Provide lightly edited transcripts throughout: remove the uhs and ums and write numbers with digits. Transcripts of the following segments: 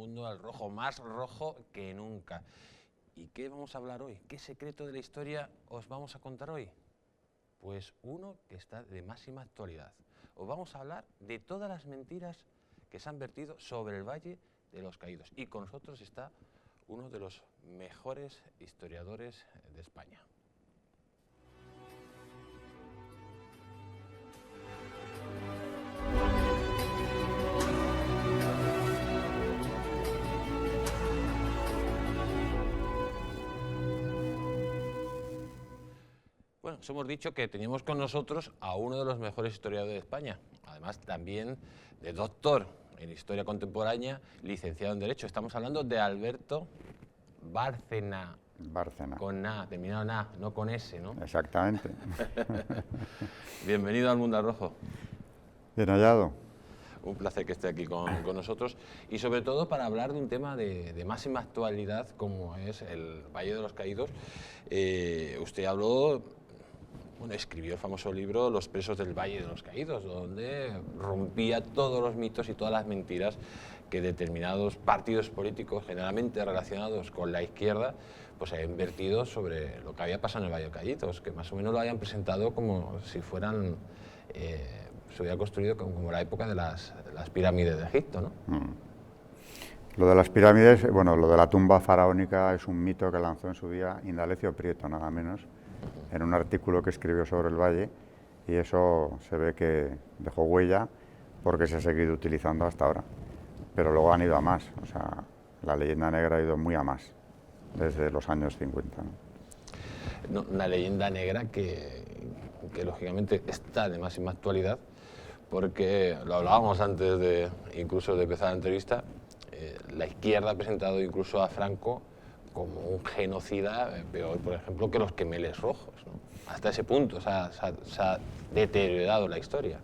mundo al rojo, más rojo que nunca. ¿Y qué vamos a hablar hoy? ¿Qué secreto de la historia os vamos a contar hoy? Pues uno que está de máxima actualidad. Os vamos a hablar de todas las mentiras que se han vertido sobre el Valle de los Caídos. Y con nosotros está uno de los mejores historiadores de España. Bueno, os hemos dicho que teníamos con nosotros a uno de los mejores historiadores de España, además también de doctor en Historia Contemporánea, licenciado en Derecho. Estamos hablando de Alberto Bárcena. Bárcena. Con A, terminado en A, no con S, ¿no? Exactamente. Bienvenido al Mundo al Rojo. Bien hallado. Un placer que esté aquí con nosotros y sobre todo para hablar de un tema de máxima actualidad como es el Valle de los Caídos. Usted habló, bueno, escribió el famoso libro Los presos del Valle de los Caídos, donde rompía todos los mitos y todas las mentiras que determinados partidos políticos, generalmente relacionados con la izquierda, pues habían vertido sobre lo que había pasado en el Valle de los Caídos, que más o menos lo habían presentado como si fueran... se hubiera construido como la época de las pirámides de Egipto, ¿no? Lo de las pirámides, bueno, lo de la tumba faraónica es un mito que lanzó en su día Indalecio Prieto, nada menos, en un artículo que escribió sobre el valle, y eso se ve que dejó huella porque se ha seguido utilizando hasta ahora. Pero luego han ido a más, o sea, la leyenda negra ha ido muy a más, desde los años 50, ¿no? Una leyenda negra que lógicamente está de máxima actualidad, porque lo hablábamos antes de incluso de empezar la entrevista, la izquierda ha presentado incluso a Franco como un genocida peor, por ejemplo, que los Quemeles Rojos, ¿no? Hasta ese punto se ha deteriorado la historia.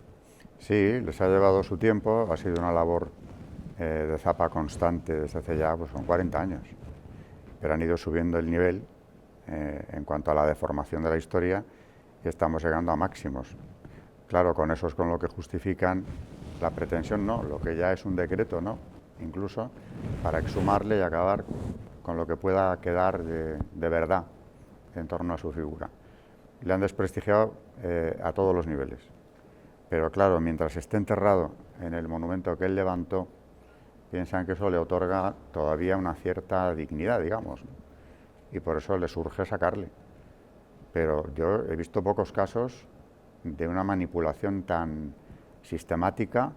Sí, les ha llevado su tiempo, ha sido una labor de zapa constante desde hace ya pues, son 40 años, pero han ido subiendo el nivel en cuanto a la deformación de la historia y estamos llegando a máximos. Claro, con eso es con lo que justifican la pretensión, no, lo que ya es un decreto, no, incluso para exhumarle y acabar con lo que pueda quedar de verdad en torno a su figura. Le han desprestigiado a todos los niveles. Pero claro, mientras esté enterrado en el monumento que él levantó, piensan que eso le otorga todavía una cierta dignidad, digamos, ¿no? Y por eso les urge sacarle. Pero yo he visto pocos casos de una manipulación tan sistemática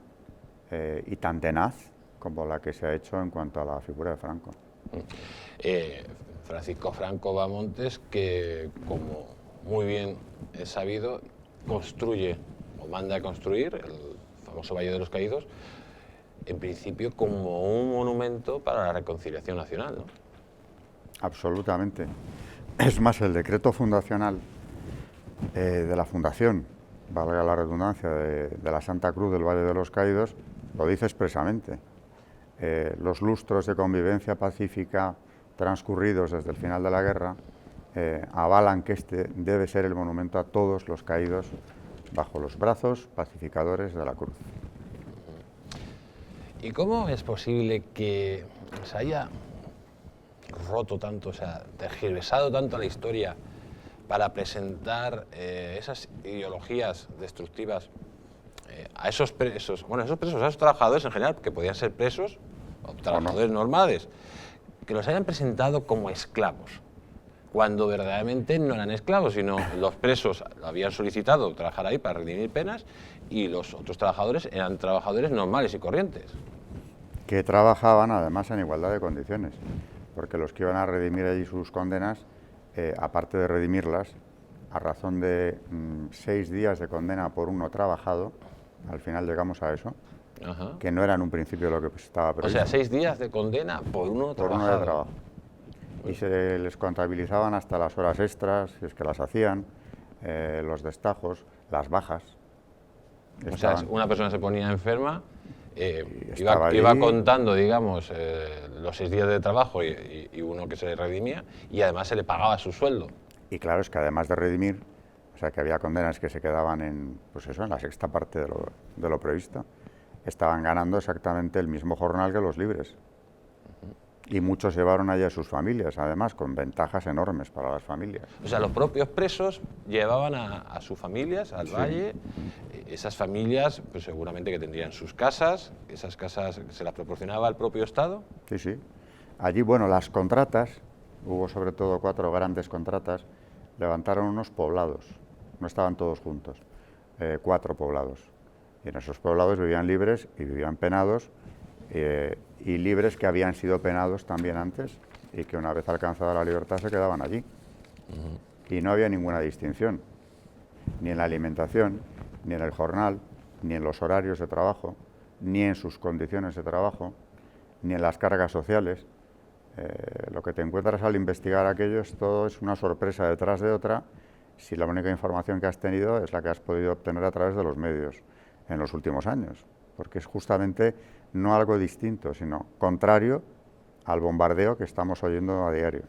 y tan tenaz como la que se ha hecho en cuanto a la figura de Franco. Francisco Franco Bahamontes, que como muy bien es sabido, construye o manda a construir el famoso Valle de los Caídos, en principio como un monumento para la reconciliación nacional, ¿no? Absolutamente. Es más, el decreto fundacional de la fundación, valga la redundancia, de la Santa Cruz del Valle de los Caídos, lo dice expresamente. Los lustros de convivencia pacífica transcurridos desde el final de la guerra avalan que este debe ser el monumento a todos los caídos bajo los brazos pacificadores de la cruz. ¿Y cómo es posible que se haya roto tanto, o sea, tergiversado tanto la historia para presentar esas ideologías destructivas a esos presos, a esos trabajadores en general, que podían ser presos o trabajadores normales, que los hayan presentado como esclavos, cuando verdaderamente no eran esclavos, sino los presos habían solicitado trabajar ahí para redimir penas y los otros trabajadores eran trabajadores normales y corrientes? Que trabajaban además en igualdad de condiciones, porque los que iban a redimir allí sus condenas, aparte de redimirlas, a razón de 6 días de condena por uno trabajado, al final llegamos a eso, que no era en un principio lo que estaba previsto. O sea, 6 días de condena por uno trabajado. Uno de trabajo. Y se les contabilizaban hasta las horas extras, si es que las hacían, los destajos, las bajas. O sea, una persona se ponía enferma, iba contando, digamos, los 6 días de trabajo y uno que se redimía, y además se le pagaba su sueldo. Y claro, es que además de redimir, o sea, que había condenas que se quedaban en, pues eso, en la sexta parte de lo previsto, estaban ganando exactamente el mismo jornal que los libres. Y muchos llevaron allí a sus familias, además, con ventajas enormes para las familias. O sea, los propios presos llevaban a sus familias al valle. Esas familias, pues seguramente que tendrían sus casas. Esas casas se las proporcionaba el propio Estado. Sí, sí. Allí, bueno, las contratas, hubo sobre todo 4 grandes contratas, levantaron unos poblados. No estaban todos juntos, 4 poblados. Y en esos poblados vivían libres y vivían penados, y libres que habían sido penados también antes y que una vez alcanzada la libertad se quedaban allí. Y no había ninguna distinción, ni en la alimentación, ni en el jornal, ni en los horarios de trabajo, ni en sus condiciones de trabajo, ni en las cargas sociales. Lo que te encuentras al investigar aquello todo es una sorpresa detrás de otra, si la única información que has tenido es la que has podido obtener a través de los medios en los últimos años, porque es justamente no algo distinto, sino contrario al bombardeo que estamos oyendo a diario.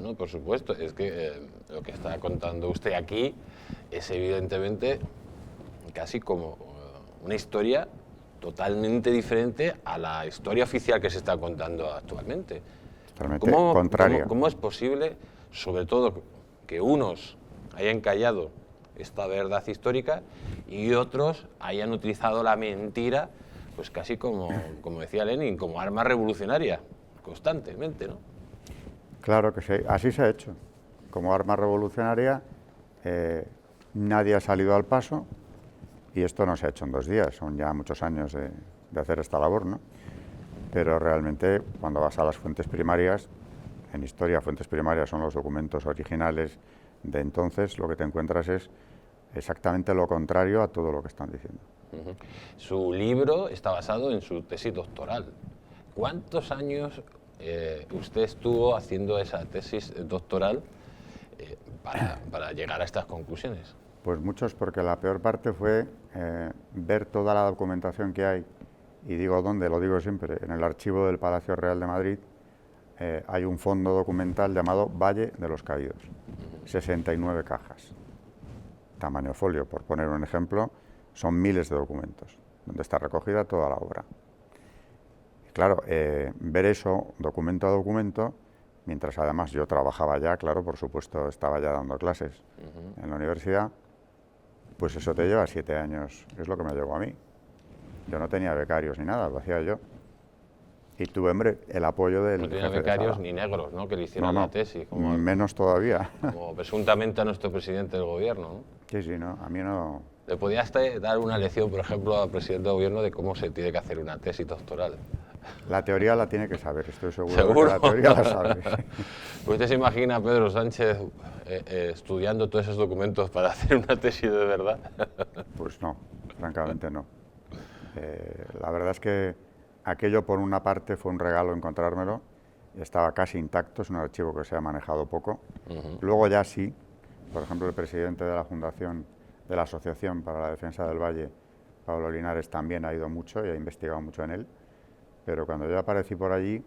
No, por supuesto, es que lo que está contando usted aquí es evidentemente casi como una historia totalmente diferente a la historia oficial que se está contando actualmente. Totalmente contraria. ¿Cómo es posible, sobre todo, que unos hayan callado esta verdad histórica y otros hayan utilizado la mentira, pues casi como decía Lenin, como arma revolucionaria, constantemente, ¿no? Claro que sí, así se ha hecho. Como arma revolucionaria, nadie ha salido al paso, y esto no se ha hecho en 2 días, son ya muchos años de hacer esta labor, ¿no? Pero realmente, cuando vas a las fuentes primarias, en historia, fuentes primarias son los documentos originales de entonces, lo que te encuentras es exactamente lo contrario a todo lo que están diciendo. Su libro está basado en su tesis doctoral. ¿Cuántos años usted estuvo haciendo esa tesis doctoral para llegar a estas conclusiones? Pues muchos, porque la peor parte fue ver toda la documentación que hay, y digo dónde, lo digo siempre, en el archivo del Palacio Real de Madrid hay un fondo documental llamado Valle de los Caídos, 69 cajas, tamaño folio, por poner un ejemplo, son miles de documentos, donde está recogida toda la obra. Y claro, ver eso documento a documento, mientras además yo trabajaba ya, claro, por supuesto, estaba ya dando clases en la universidad, pues eso te lleva 7 años, es lo que me llevó a mí. Yo no tenía becarios ni nada, lo hacía yo. Y tuve, hombre, el apoyo del jefe de sala. No tenía becarios ni negros, ¿no?, que le hicieran la tesis. Como menos todavía. Como presuntamente a nuestro presidente del gobierno, ¿no? Sí, sí, no, a mí no. ¿Le podías dar una lección, por ejemplo, al presidente del gobierno de cómo se tiene que hacer una tesis doctoral? La teoría la tiene que saber, estoy seguro. ¿Seguro? De que la teoría la sabe. ¿Usted se imagina a Pedro Sánchez estudiando todos esos documentos para hacer una tesis de verdad? Pues no, francamente no. La verdad es que aquello, por una parte, fue un regalo encontrármelo, estaba casi intacto, es un archivo que se ha manejado poco. Luego ya sí, por ejemplo, el presidente de la Fundación, de la Asociación para la Defensa del Valle, Pablo Linares, también ha ido mucho y ha investigado mucho en él, pero cuando yo aparecí por allí,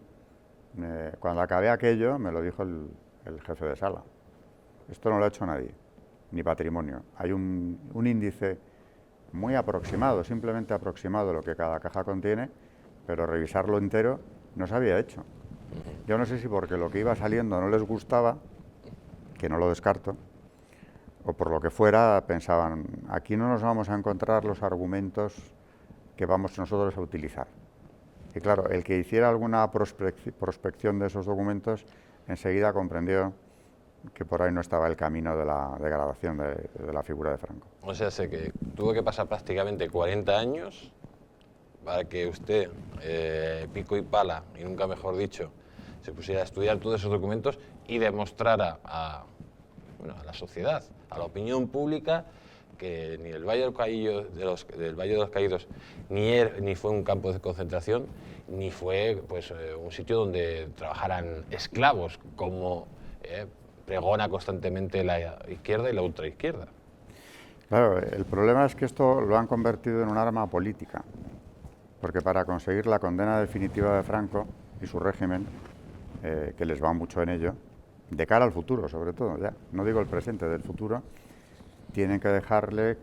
cuando acabé aquello, me lo dijo el jefe de sala. Esto no lo ha hecho nadie, ni Patrimonio. Hay un índice muy aproximado, simplemente aproximado lo que cada caja contiene, pero revisarlo entero no se había hecho. Yo no sé si porque lo que iba saliendo no les gustaba, que no lo descarto, o por lo que fuera, pensaban, aquí no nos vamos a encontrar los argumentos que vamos nosotros a utilizar. Y claro, el que hiciera alguna prospección de esos documentos enseguida comprendió que por ahí no estaba el camino de la degradación de la figura de Franco. O sea, sé que tuvo que pasar prácticamente 40 años para que usted, pico y pala, y nunca mejor dicho, se pusiera a estudiar todos esos documentos y demostrara a la sociedad, a la opinión pública, que ni el Valle del Valle de los Caídos ni fue un campo de concentración, ni fue pues, un sitio donde trabajaran esclavos, como pregona constantemente la izquierda y la ultraizquierda. Claro, el problema es que esto lo han convertido en un arma política, porque para conseguir la condena definitiva de Franco y su régimen, que les va mucho en ello, de cara al futuro sobre todo, ya no digo el presente, del futuro, tienen que dejarle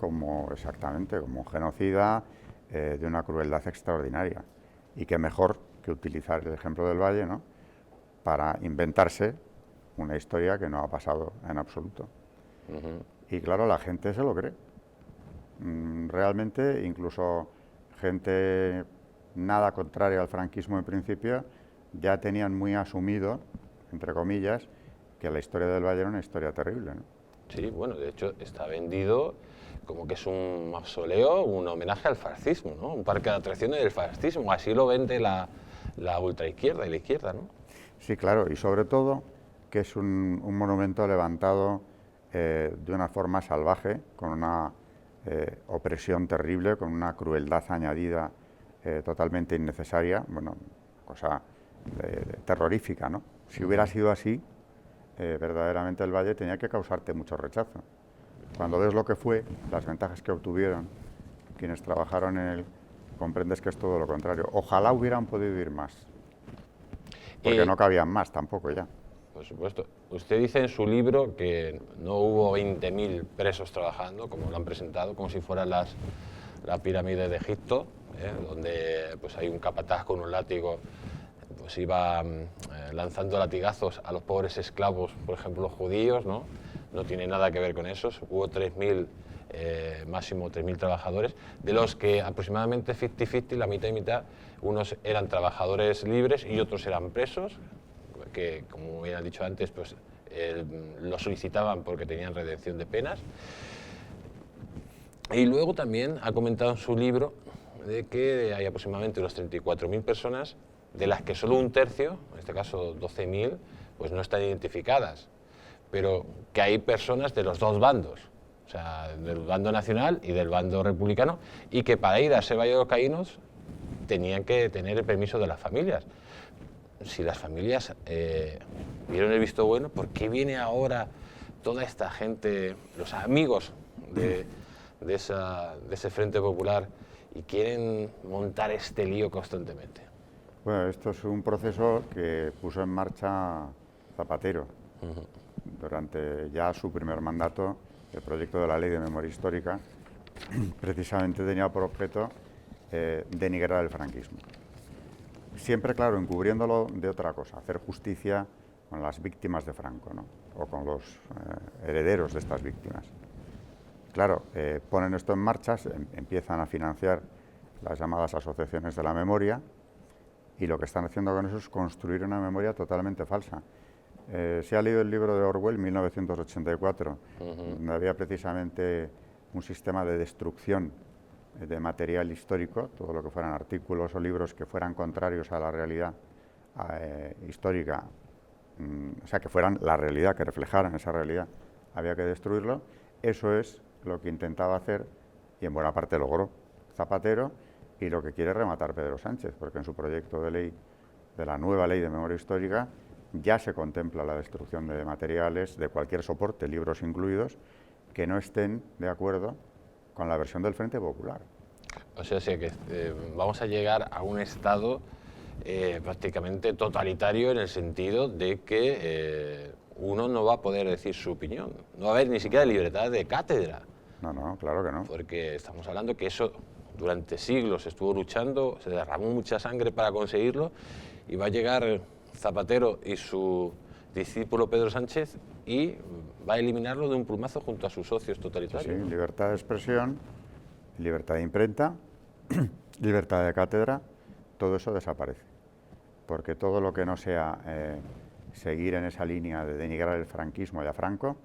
exactamente como un genocida de una crueldad extraordinaria. Y qué mejor que utilizar el ejemplo del Valle, ¿no?, para inventarse una historia que no ha pasado en absoluto. Y claro, la gente se lo cree. Realmente, incluso gente nada contraria al franquismo en principio, ya tenían muy asumido, entre comillas, que la historia del Valle era una historia terrible, ¿no? Sí, bueno, de hecho está vendido como que es un mausoleo, un homenaje al fascismo, ¿no? Un parque de atracciones del fascismo, así lo vende la ultraizquierda y la izquierda, ¿no? Sí, claro, y sobre todo que es un monumento levantado de una forma salvaje, con una opresión terrible, con una crueldad añadida totalmente innecesaria, bueno, cosa terrorífica, ¿no? Si hubiera sido así, verdaderamente el Valle tenía que causarte mucho rechazo. Cuando ves lo que fue, las ventajas que obtuvieron quienes trabajaron en él, comprendes que es todo lo contrario. Ojalá hubieran podido ir más, porque no cabían más tampoco ya. Por supuesto. Usted dice en su libro que no hubo 20.000 presos trabajando, como lo han presentado, como si fueran la pirámide de Egipto, donde pues hay un capataz con un látigo, pues iba lanzando latigazos a los pobres esclavos, por ejemplo, los judíos, ¿no? No tiene nada que ver con esos. Hubo 3.000, máximo 3.000 trabajadores, de los que aproximadamente 50-50, la mitad y mitad, unos eran trabajadores libres y otros eran presos, que, como ya he dicho antes, pues lo solicitaban porque tenían redención de penas. Y luego también ha comentado en su libro de que hay aproximadamente unas 34.000 personas, de las que solo un tercio, en este caso 12.000, pues no están identificadas, pero que hay personas de los dos bandos, o sea, del bando nacional y del bando republicano, y que para ir a ese Valle de los Caídos tenían que tener el permiso de las familias. Si las familias vieron el visto bueno, ¿por qué viene ahora toda esta gente, los amigos de ese Frente Popular, y quieren montar este lío constantemente? Bueno, esto es un proceso que puso en marcha Zapatero. Durante ya su primer mandato, el proyecto de la Ley de Memoria Histórica precisamente tenía por objeto denigrar el franquismo. Siempre, claro, encubriéndolo de otra cosa, hacer justicia con las víctimas de Franco, ¿no? O con los herederos de estas víctimas. Claro, ponen esto en marcha, empiezan a financiar las llamadas asociaciones de la memoria, y lo que están haciendo con eso es construir una memoria totalmente falsa. Se ha leído el libro de Orwell, 1984, donde había precisamente un sistema de destrucción de material histórico, todo lo que fueran artículos o libros que fueran contrarios a la realidad histórica, o sea, que fueran la realidad, que reflejaran esa realidad, había que destruirlo. Eso es lo que intentaba hacer, y en buena parte logró Zapatero, y lo que quiere rematar Pedro Sánchez, porque en su proyecto de ley, de la nueva Ley de Memoria Histórica, ya se contempla la destrucción de materiales de cualquier soporte, libros incluidos, que no estén de acuerdo con la versión del Frente Popular. O sea, que vamos a llegar a un estado prácticamente totalitario, en el sentido de que uno no va a poder decir su opinión. No va a haber ni siquiera libertad de cátedra. No, claro que no. Porque estamos hablando que eso durante siglos estuvo luchando, se derramó mucha sangre para conseguirlo, y va a llegar Zapatero y su discípulo Pedro Sánchez y va a eliminarlo de un plumazo junto a sus socios totalitarios. Sí, libertad de expresión, libertad de imprenta, libertad de cátedra, todo eso desaparece. Porque todo lo que no sea seguir en esa línea de denigrar el franquismo y a Franco,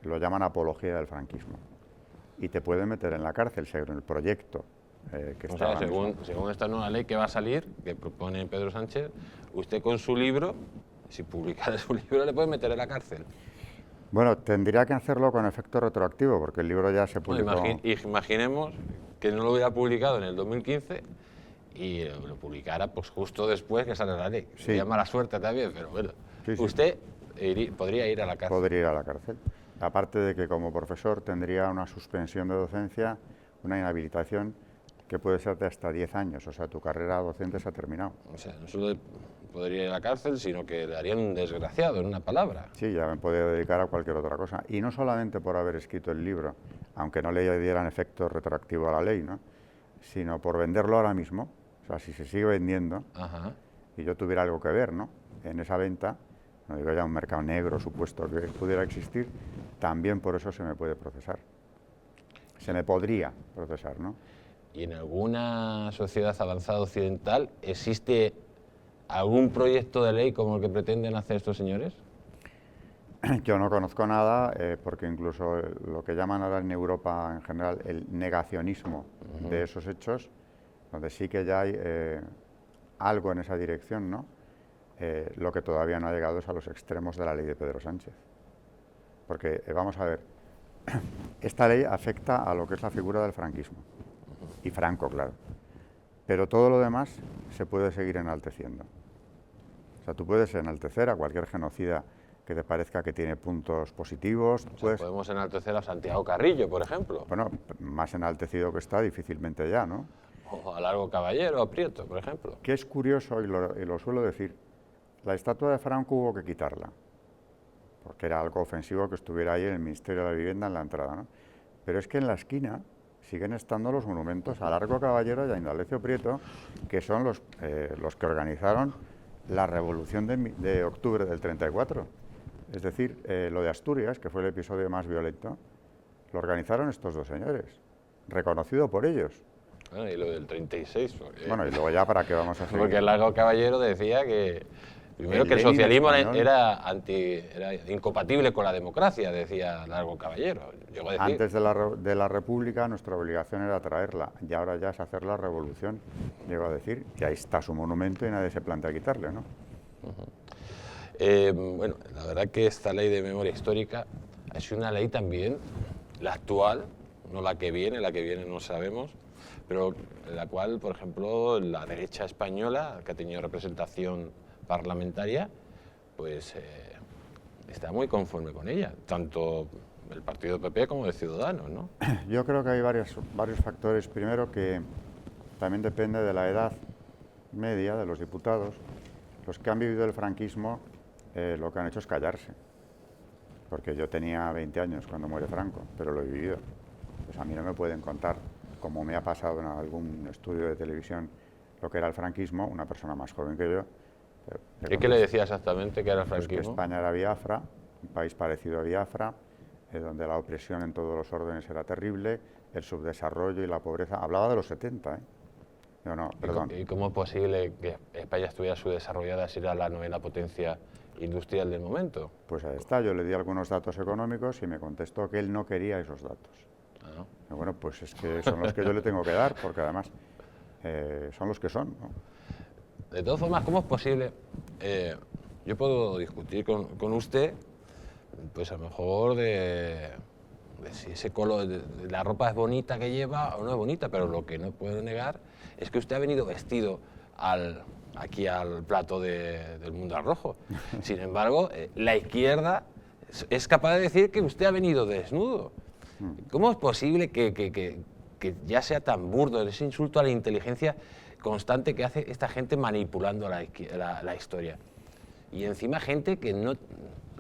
lo llaman apología del franquismo. Y te pueden meter en la cárcel según el proyecto que está. O sea, según esta nueva ley que va a salir, que propone Pedro Sánchez, usted con su libro, si publicara su libro, le puede meter en la cárcel. Bueno, tendría que hacerlo con efecto retroactivo, porque el libro ya se publicó. Imaginemos que no lo hubiera publicado en el 2015 y lo publicara pues justo después que sale la ley. Sí. Sería mala suerte también, pero bueno. Sí, sí. Usted podría ir a la cárcel. Podría ir a la cárcel. Aparte de que como profesor tendría una suspensión de docencia, una inhabilitación que puede ser de hasta 10 años. O sea, tu carrera docente se ha terminado. O sea, no solo podría ir a la cárcel, sino que le harían un desgraciado, en una palabra. Sí, ya me podría dedicar a cualquier otra cosa. Y no solamente por haber escrito el libro, aunque no le dieran efecto retroactivo a la ley, ¿no? Sino por venderlo ahora mismo. O sea, si se sigue vendiendo, y yo tuviera algo que ver, ¿no? en esa venta, no digo ya un mercado negro supuesto que pudiera existir, también por eso se me puede procesar. Se me podría procesar, ¿no? ¿Y en alguna sociedad avanzada occidental existe algún proyecto de ley como el que pretenden hacer estos señores? Yo no conozco nada, porque incluso lo que llaman ahora en Europa en general el negacionismo de esos hechos, donde sí que ya hay algo en esa dirección, ¿no? Lo que todavía no ha llegado es a los extremos de la ley de Pedro Sánchez. Porque, vamos a ver, esta ley afecta a lo que es la figura del franquismo, y Franco, claro, pero todo lo demás se puede seguir enalteciendo. O sea, tú puedes enaltecer a cualquier genocida que te parezca que tiene puntos positivos. O sea, podemos enaltecer a Santiago Carrillo, por ejemplo. Bueno, más enaltecido que está, difícilmente ya, ¿no? O a Largo Caballero, a Prieto, por ejemplo. Que es curioso, y lo suelo decir, la estatua de Franco hubo que quitarla, porque era algo ofensivo que estuviera ahí en el Ministerio de la Vivienda en la entrada, ¿no? Pero es que en la esquina siguen estando los monumentos a Largo Caballero y a Indalecio Prieto, que son los que organizaron la revolución de octubre del 34. Es decir, lo de Asturias, que fue el episodio más violento, lo organizaron estos dos señores, reconocido por ellos. Bueno, y lo del 36. Bueno, y luego ya para qué vamos a seguir. Porque Largo Caballero decía que, primero, que el socialismo era incompatible con la democracia, decía Largo Caballero. Llegó a decir. Antes de la República nuestra obligación era traerla, y ahora ya es hacer la revolución, llegó a decir, y ahí está su monumento y nadie se plantea quitarle, ¿no? Bueno, la verdad que esta ley de memoria histórica es una ley también, la actual, no la que viene no sabemos, pero la cual, por ejemplo, la derecha española, que ha tenido representación parlamentaria, pues está muy conforme con ella, tanto el partido PP como de Ciudadanos, ¿no? Yo creo que hay varios factores. Primero, que también depende de la edad media de los diputados. Los que han vivido el franquismo lo que han hecho es callarse, porque yo tenía 20 años cuando muere Franco, pero lo he vivido. Pues a mí no me pueden contar, como me ha pasado en algún estudio de televisión, lo que era el franquismo, una persona más joven que yo. ¿Qué le decía exactamente que era el pues franquismo? Que España era Biafra, un país parecido a Biafra, donde la opresión en todos los órdenes era terrible, el subdesarrollo y la pobreza. Hablaba de los 70, ¿eh? No, perdón. ¿Y cómo es posible que España estuviera subdesarrollada si era la novena potencia industrial del momento? Pues ahí está, yo le di algunos datos económicos y me contestó que él no quería esos datos. Y bueno, pues es que son los que yo le tengo que dar, porque además son los que son, ¿no? De todas formas, ¿cómo es posible? Yo puedo discutir con usted, pues a lo mejor de si ese color, de la ropa es bonita que lleva o no es bonita, pero lo que no puedo negar es que usted ha venido vestido aquí al plato del Mundo al Rojo. Sin embargo, la izquierda es capaz de decir que usted ha venido desnudo. ¿Cómo es posible que ya sea tan burdo ese insulto a la inteligencia constante que hace esta gente manipulando la historia? Y encima gente que no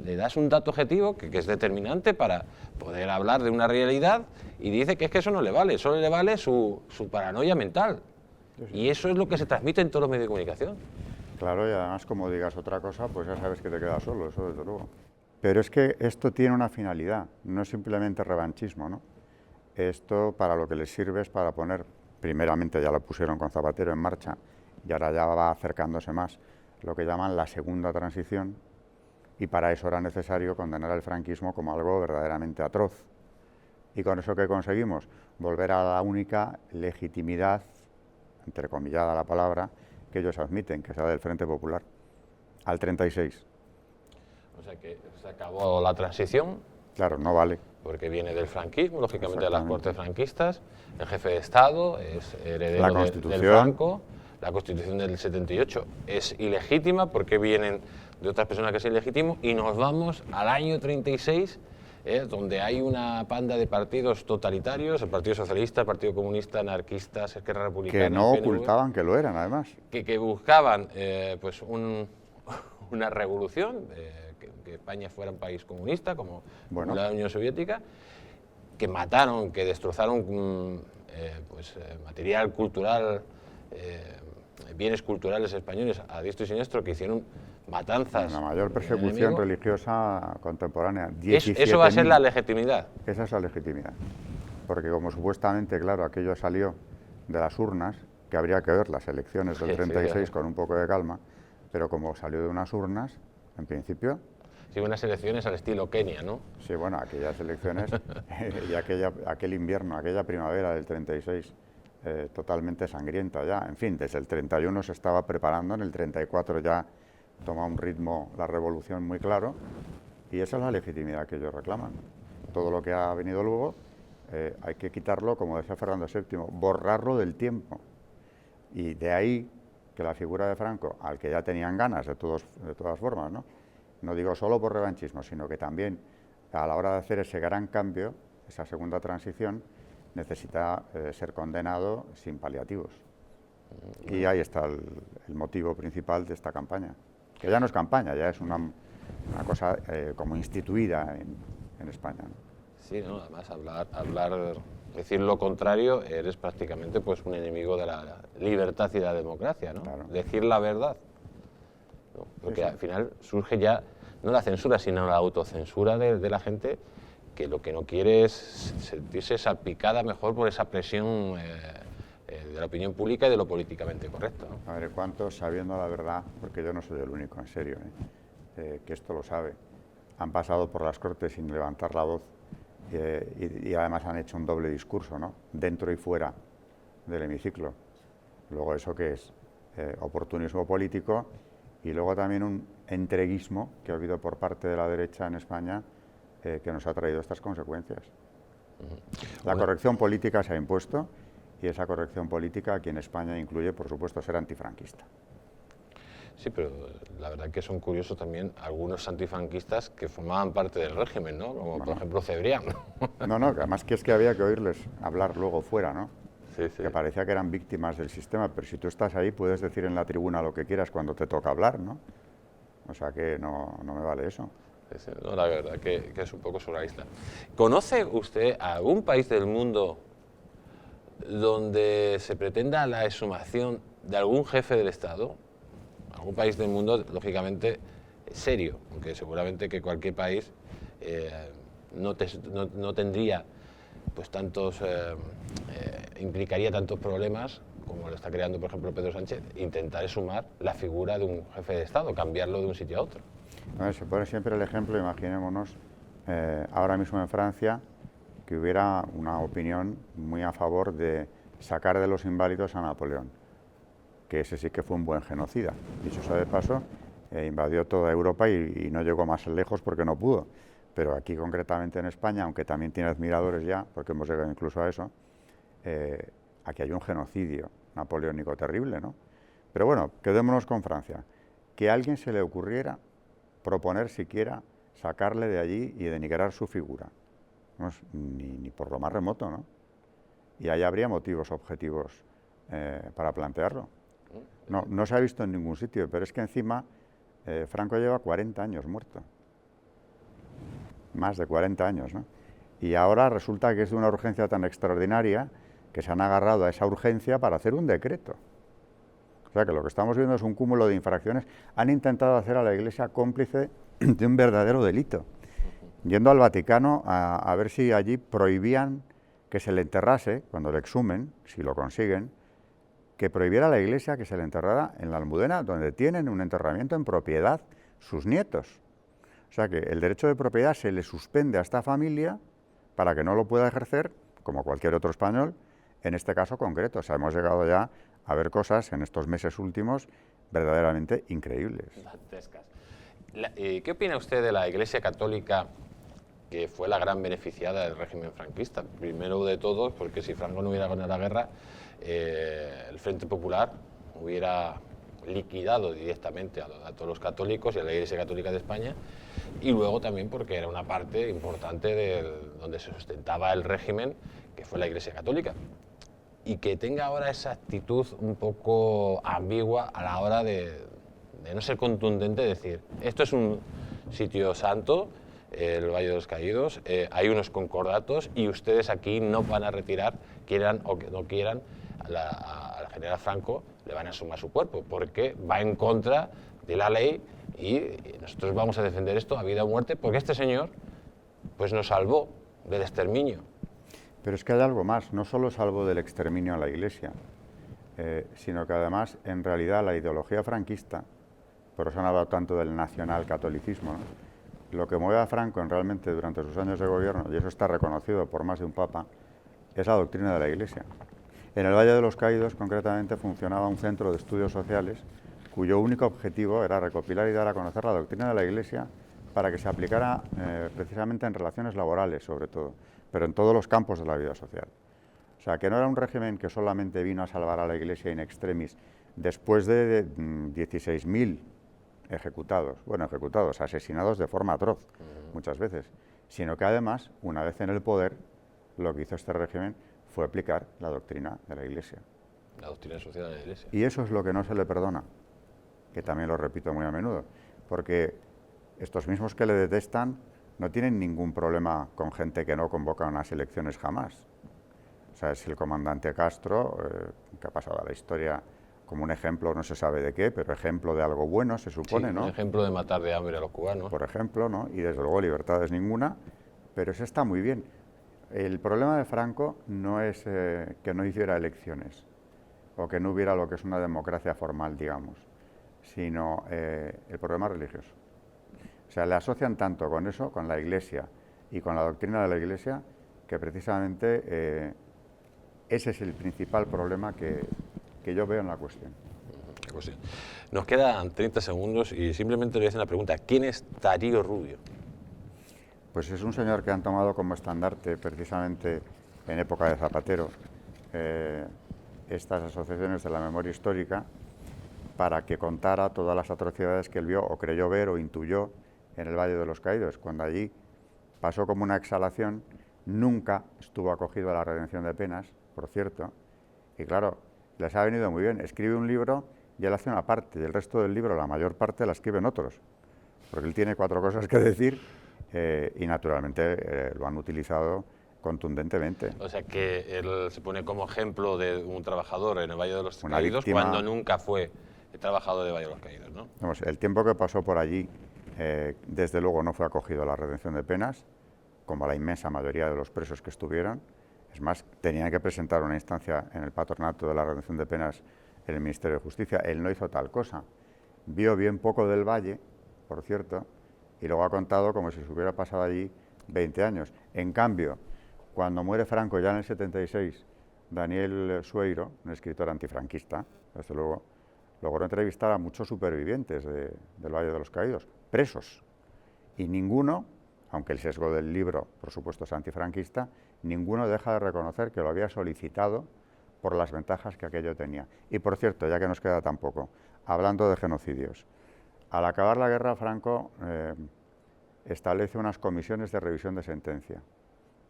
le das un dato objetivo que es determinante para poder hablar de una realidad y dice que es que eso no le vale, solo le vale su paranoia mental. Y eso es lo que se transmite en todos los medios de comunicación. Claro, y además como digas otra cosa, pues ya sabes que te quedas solo, eso desde luego. Pero es que esto tiene una finalidad, no es simplemente revanchismo, ¿no? Esto para lo que les sirve es para poner, primeramente ya lo pusieron con Zapatero en marcha, y ahora ya va acercándose más, lo que llaman la segunda transición, y para eso era necesario condenar al franquismo como algo verdaderamente atroz. ¿Y con eso qué conseguimos? Volver a la única legitimidad, entrecomillada la palabra, que ellos admiten, que es la del Frente Popular, al 36. O sea que se acabó la transición. Claro, no vale. Porque viene del franquismo, lógicamente de las cortes franquistas, el jefe de Estado es heredero del Franco, la Constitución del 78 es ilegítima porque vienen de otras personas que es ilegítimo, y nos vamos al año 36, donde hay una panda de partidos totalitarios, el Partido Socialista, el Partido Comunista, anarquistas, Esquerra Republicana... Que no ocultaban que lo eran, además. Que buscaban pues una revolución, que España fuera un país comunista, como la Unión Soviética, que mataron, que destrozaron material cultural, bienes culturales españoles a diestro y siniestro, que hicieron matanzas. La mayor del persecución enemigo, religiosa contemporánea. eso va a ser 17.000. la legitimidad. Esa es la legitimidad. Porque como supuestamente, claro, aquello salió de las urnas, que habría que ver las elecciones del Sí, 36 sí. con un poco de calma, pero como salió de unas urnas, en principio, Sí, unas elecciones al estilo Kenia, ¿no? sí, bueno, aquellas elecciones y aquel invierno, aquella primavera del 36, totalmente sangrienta ya. En fin, desde el 31 se estaba preparando, en el 34 ya toma un ritmo la revolución muy claro, y esa es la legitimidad que ellos reclaman. Todo lo que ha venido luego hay que quitarlo, como decía Fernando VII, borrarlo del tiempo. Y de ahí que la figura de Franco, al que ya tenían ganas de todas formas, ¿no? No digo solo por revanchismo, sino que también a la hora de hacer ese gran cambio, esa segunda transición, necesita ser condenado sin paliativos. Y ahí está el motivo principal de esta campaña, que ya no es campaña, ya es una cosa como instituida en España, ¿no? Sí, ¿no? Además, decir lo contrario, eres prácticamente pues un enemigo de la libertad y la democracia, ¿no? Claro. Decir la verdad. ¿No? Porque Sí, sí. al final surge ya no la censura, sino la autocensura de la gente, que lo que no quiere es sentirse salpicada mejor por esa presión de la opinión pública y de lo políticamente correcto, ¿no? A ver, ¿cuántos, sabiendo la verdad, porque yo no soy el único, en serio, que esto lo sabe, han pasado por las Cortes sin levantar la voz y además han hecho un doble discurso, ¿no? Dentro y fuera del hemiciclo? Luego, ¿eso qué es? Oportunismo político, y luego también un entreguismo que ha habido por parte de la derecha en España, que nos ha traído estas consecuencias. La corrección política se ha impuesto, y esa corrección política aquí en España incluye, por supuesto, ser antifranquista. Sí, pero la verdad que son curiosos también algunos antifranquistas que formaban parte del régimen, ¿no? Como por ejemplo Cebrián. No, que además que es que había que oírles hablar luego fuera, ¿no? Sí, sí. Que parecía que eran víctimas del sistema, pero si tú estás ahí puedes decir en la tribuna lo que quieras cuando te toca hablar, ¿no? O sea que no me vale eso. Sí, sí, no, la verdad que es un poco surrealista. ¿Conoce usted algún país del mundo donde se pretenda la exhumación de algún jefe del Estado? Algún país del mundo, lógicamente, serio, aunque seguramente que cualquier país no tendría pues implicaría tantos problemas como lo está creando, por ejemplo, Pedro Sánchez, intentar exhumar la figura de un jefe de Estado, cambiarlo de un sitio a otro. A ver, se pone siempre el ejemplo, imaginémonos, ahora mismo en Francia, que hubiera una opinión muy a favor de sacar de los inválidos a Napoleón, que ese sí que fue un buen genocida. Dicho sea de paso, invadió toda Europa y no llegó más lejos porque no pudo. Pero aquí concretamente en España, aunque también tiene admiradores ya, porque hemos llegado incluso a eso, aquí hay un genocidio napoleónico terrible, ¿no? Pero bueno, quedémonos con Francia. Que a alguien se le ocurriera proponer siquiera sacarle de allí y denigrar su figura. No es ni por lo más remoto, ¿no? Y ahí habría motivos objetivos para plantearlo. No se ha visto en ningún sitio, pero es que encima Franco lleva 40 años muerto. Más de 40 años, ¿no? Y ahora resulta que es de una urgencia tan extraordinaria que se han agarrado a esa urgencia para hacer un decreto. O sea que lo que estamos viendo es un cúmulo de infracciones. Han intentado hacer a la Iglesia cómplice de un verdadero delito, yendo al Vaticano a ver si allí prohibían que se le enterrase, cuando le exhumen, si lo consiguen, que prohibiera a la Iglesia que se le enterrara en la Almudena, donde tienen un enterramiento en propiedad sus nietos. O sea que el derecho de propiedad se le suspende a esta familia para que no lo pueda ejercer, como cualquier otro español, en este caso concreto. O sea, hemos llegado ya a ver cosas en estos meses últimos verdaderamente increíbles. Dantescas. ¿Qué opina usted de la Iglesia Católica, que fue la gran beneficiada del régimen franquista? Primero de todos, porque si Franco no hubiera ganado la guerra, el Frente Popular hubiera liquidado directamente a todos los católicos y a la Iglesia Católica de España, y luego también porque era una parte importante de donde se sustentaba el régimen, que fue la Iglesia Católica, y que tenga ahora esa actitud un poco ambigua a la hora de no ser contundente, decir, esto es un sitio santo, el Valle de los Caídos, hay unos concordatos y ustedes aquí no van a retirar, quieran o que no quieran, al general Franco le van a sumar su cuerpo, porque va en contra de la ley y nosotros vamos a defender esto a vida o muerte, porque este señor pues nos salvó del exterminio. Pero es que hay algo más, no solo salvó del exterminio a la Iglesia, sino que además, en realidad, la ideología franquista, por eso han hablado tanto del nacionalcatolicismo, ¿no? Lo que mueve a Franco realmente durante sus años de gobierno, y eso está reconocido por más de un papa, es la doctrina de la Iglesia. En el Valle de los Caídos, concretamente, funcionaba un centro de estudios sociales cuyo único objetivo era recopilar y dar a conocer la doctrina de la Iglesia para que se aplicara precisamente en relaciones laborales, sobre todo, pero en todos los campos de la vida social. O sea, que no era un régimen que solamente vino a salvar a la Iglesia in extremis después de 16.000 ejecutados, asesinados de forma atroz, muchas veces, sino que además, una vez en el poder, lo que hizo este régimen fue aplicar la doctrina de la Iglesia. La doctrina social de la Iglesia. Y eso es lo que no se le perdona, que también lo repito muy a menudo, porque estos mismos que le detestan no tienen ningún problema con gente que no convoca unas elecciones jamás. O sea, es el comandante Castro, que ha pasado a la historia como un ejemplo, no se sabe de qué, pero ejemplo de algo bueno, se supone, sí, ¿no? Un ejemplo de matar de hambre a los cubanos. Por ejemplo, ¿no? Y desde luego libertades ninguna, pero eso está muy bien. El problema de Franco no es que no hiciera elecciones o que no hubiera lo que es una democracia formal, digamos, sino el problema religioso. O sea, le asocian tanto con eso, con la Iglesia y con la doctrina de la Iglesia, que precisamente ese es el principal problema que yo veo en la cuestión. Nos quedan 30 segundos y simplemente le voy a hacer una pregunta. ¿Quién es Darío Rubio? Pues es un señor que han tomado como estandarte precisamente en época de Zapatero estas asociaciones de la memoria histórica para que contara todas las atrocidades que él vio o creyó ver o intuyó en el Valle de los Caídos. Cuando allí pasó como una exhalación, nunca estuvo acogido a la redención de penas, por cierto, y claro, les ha venido muy bien. Escribe un libro y él hace una parte, y el resto del libro, la mayor parte, la escriben otros, porque él tiene 4 cosas que decir y naturalmente lo han utilizado contundentemente. O sea que él se pone como ejemplo de un trabajador en el Valle de los Una Caídos víctima, cuando nunca fue trabajador del Valle de los Caídos, ¿no? Vamos, el tiempo que pasó por allí, desde luego no fue acogido a la redención de penas, como la inmensa mayoría de los presos que estuvieron. Es más, tenían que presentar una instancia en el patronato de la redención de penas en el Ministerio de Justicia. Él no hizo tal cosa. Vio bien poco del Valle, por cierto, y luego ha contado como si se hubiera pasado allí 20 años. En cambio, cuando muere Franco ya en el 76, Daniel Sueiro, un escritor antifranquista, desde luego, logró entrevistar a muchos supervivientes del Valle de los Caídos, presos, y ninguno, aunque el sesgo del libro, por supuesto, es antifranquista, ninguno deja de reconocer que lo había solicitado por las ventajas que aquello tenía. Y por cierto, ya que nos queda tan poco, hablando de genocidios, al acabar la guerra, Franco establece unas comisiones de revisión de sentencia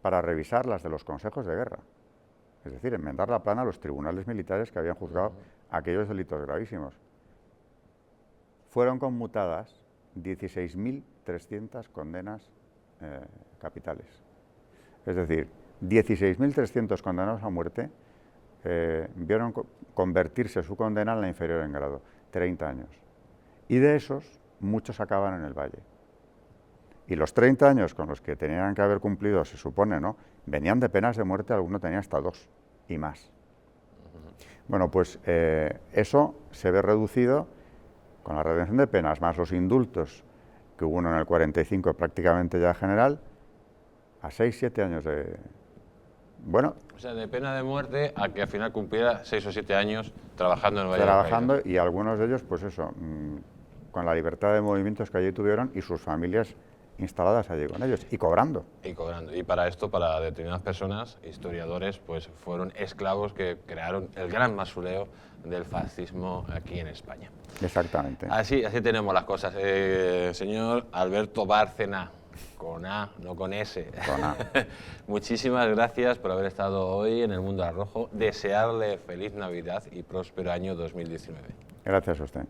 para revisar las de los consejos de guerra, es decir, enmendar la plana a los tribunales militares que habían juzgado aquellos delitos gravísimos. Fueron conmutadas 16.300 condenas capitales. Es decir, 16.300 condenados a muerte vieron convertirse su condena en la inferior en grado, 30 años. Y de esos, muchos acaban en el Valle. Y los 30 años con los que tenían que haber cumplido, se supone, ¿no?, venían de penas de muerte, alguno tenía hasta 2 y más. Bueno, pues eso se ve reducido con la redención de penas, más los indultos, que hubo uno en el 45 prácticamente ya general, a 6-7 años de... Bueno... O sea, de pena de muerte a que al final cumpliera 6 o 7 años trabajando en el Valle Trabajando, de los Caídos. Y algunos de ellos, pues eso, con la libertad de movimientos que allí tuvieron y sus familias instaladas allí con ellos, y cobrando. Y cobrando. Y para esto, para determinadas personas, historiadores, pues fueron esclavos que crearon el gran mausoleo del fascismo aquí en España. Exactamente. Así tenemos las cosas. Señor Alberto Bárcena, con A, no con S. Con A. Muchísimas gracias por haber estado hoy en El Mundo al Rojo. Desearle feliz Navidad y próspero año 2019. Gracias a usted.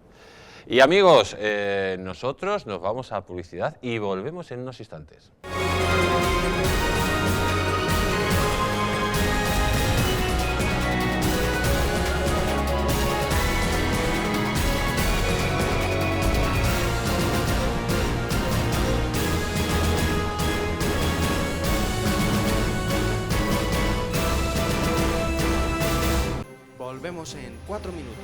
Y amigos, nosotros nos vamos a publicidad y volvemos en unos instantes. Volvemos en 4 minutos.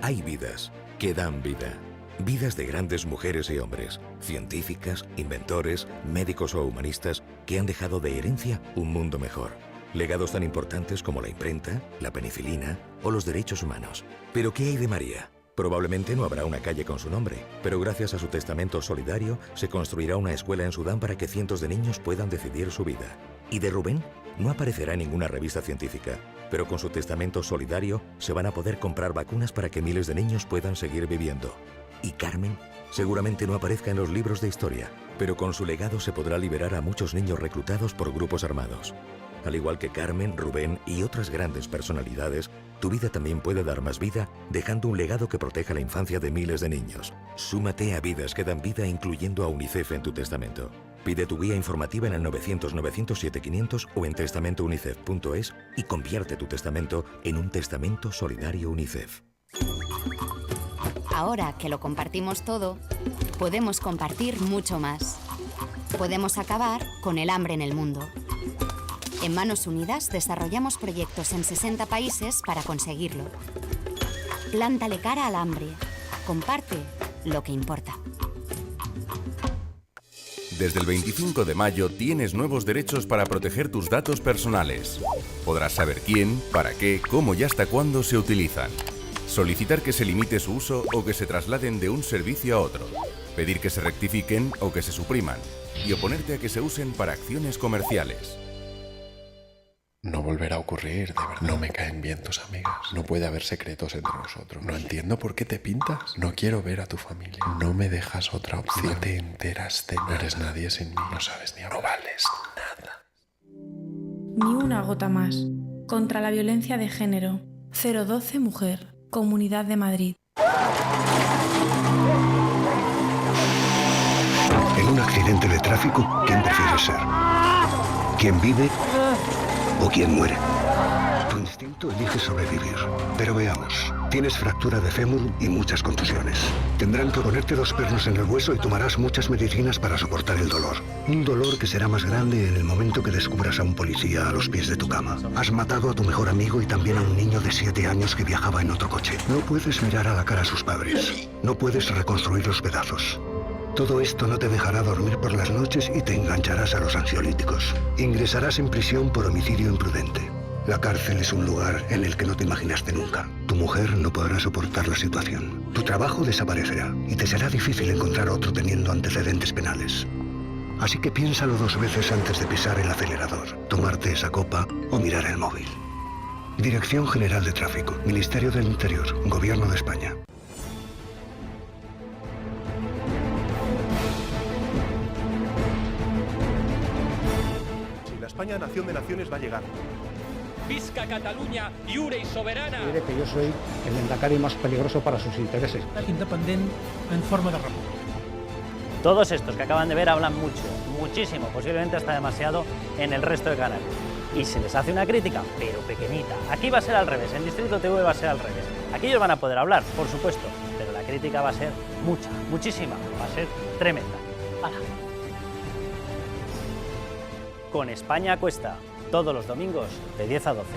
Hay vidas que dan vida. Vidas de grandes mujeres y hombres, científicas, inventores, médicos o humanistas que han dejado de herencia un mundo mejor. Legados tan importantes como la imprenta, la penicilina o los derechos humanos. ¿Pero qué hay de María? Probablemente no habrá una calle con su nombre, pero gracias a su testamento solidario se construirá una escuela en Sudán para que cientos de niños puedan decidir su vida. ¿Y de Rubén? No aparecerá en ninguna revista científica, pero con su testamento solidario se van a poder comprar vacunas para que miles de niños puedan seguir viviendo. ¿Y Carmen? Seguramente no aparezca en los libros de historia, pero con su legado se podrá liberar a muchos niños reclutados por grupos armados. Al igual que Carmen, Rubén y otras grandes personalidades, tu vida también puede dar más vida dejando un legado que proteja la infancia de miles de niños. Súmate a Vidas que dan vida incluyendo a UNICEF en tu testamento. Pide tu guía informativa en el 900-907-500 o en testamentounicef.es y convierte tu testamento en un testamento solidario UNICEF. Ahora que lo compartimos todo, podemos compartir mucho más. Podemos acabar con el hambre en el mundo. En Manos Unidas desarrollamos proyectos en 60 países para conseguirlo. Plántale cara al hambre. Comparte lo que importa. Desde el 25 de mayo tienes nuevos derechos para proteger tus datos personales. Podrás saber quién, para qué, cómo y hasta cuándo se utilizan. Solicitar que se limite su uso o que se trasladen de un servicio a otro. Pedir que se rectifiquen o que se supriman. Y oponerte a que se usen para acciones comerciales. No volverá a ocurrir, de verdad. No me caen bien tus amigas. No puede haber secretos entre nosotros. No entiendo por qué te pintas. No quiero ver a tu familia. No me dejas otra opción. No te enteras de nada. No eres nadie sin mí. No sabes ni hablar. No vales nada. Ni una gota más. Contra la violencia de género. 012 Mujer. Comunidad de Madrid. En un accidente de tráfico, ¿quién prefieres ser? ¿Quién vive o quién muere? Tu instinto elige sobrevivir. Pero veamos. Tienes fractura de fémur y muchas contusiones. Tendrán que ponerte 2 pernos en el hueso y tomarás muchas medicinas para soportar el dolor. Un dolor que será más grande en el momento que descubras a un policía a los pies de tu cama. Has matado a tu mejor amigo y también a un niño de 7 años que viajaba en otro coche. No puedes mirar a la cara a sus padres. No puedes reconstruir los pedazos. Todo esto no te dejará dormir por las noches y te engancharás a los ansiolíticos. Ingresarás en prisión por homicidio imprudente. La cárcel es un lugar en el que no te imaginaste nunca. Tu mujer no podrá soportar la situación. Tu trabajo desaparecerá y te será difícil encontrar otro teniendo antecedentes penales. Así que piénsalo 2 veces antes de pisar el acelerador, tomarte esa copa o mirar el móvil. Dirección General de Tráfico, Ministerio del Interior, Gobierno de España. La España nación de naciones va a llegar. Visca Catalunya, lliure y soberana. Diré que yo soy el lehendakari más peligroso para sus intereses. Independent en forma de república. Todos estos que acaban de ver hablan mucho, muchísimo, posiblemente hasta demasiado en el resto de canales. Y se les hace una crítica, pero pequeñita. Aquí va a ser al revés, en Distrito TV va a ser al revés. Aquí ellos van a poder hablar, por supuesto, pero la crítica va a ser mucha, muchísima, va a ser tremenda. ¡Hala! Con España Cuesta, todos los domingos de 10 a 12.